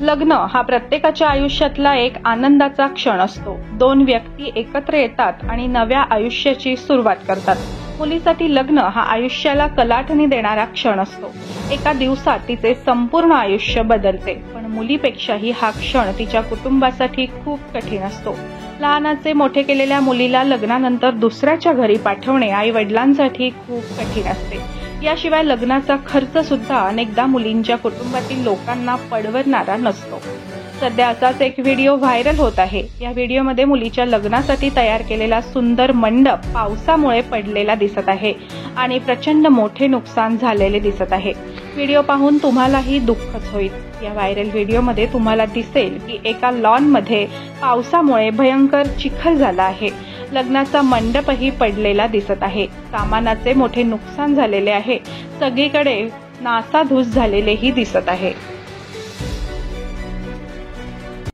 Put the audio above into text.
लग्न हा प्रत्येकाच्या आयुष्यातला एक आनंदाचा क्षण असतो। दोन व्यक्ती एकत्र येतात आणि नव्या आयुष्याची सुरुवात करतात। मुलीसाठी लग्न हा आयुष्याला कलाटणी देणारा क्षण असतो। एका दिवसात तिचे संपूर्ण आयुष्य बदलते, पण मुलीपेक्षाही हा क्षण तिच्या कुटुंबासाठी खूप कठीण असतो। लहानाचे मोठे केलेल्या मुलीला लग्नानंतर दुसऱ्याच्या घरी पाठवणे आई वडिलांसाठी खूप कठीण असते। याशिवाय लग्नाचा खर्च सुद्धा अनेकदा मुलींच्या कुटुंबातील लोकांना परवडणारा नसतो। सध्या असाच एक व्हिडिओ व्हायरल होत आहे। या व्हिडिओमध्ये मुलीच्या लग्नासाठी तयार केलेला सुंदर मंडप पावसामुळे पडलेला दिसत आहे आणि प्रचंड मोठे नुकसान झालेले दिसत आहे। व्हिडिओ पाहून तुम्हालाही दुःखच होईल। या व्हायरल व्हिडिओमध्ये तुम्हाला दिसेल की एका लॉनमध्ये पावसामुळे भयंकर चिखल झाला आहे। लग्नाचा मंडपही पडलेला दिसत आहे। सामानाचे मोठे नुकसान झालेले आहे। सगळीकडे नासाधूस झालेलेही दिसत आहे।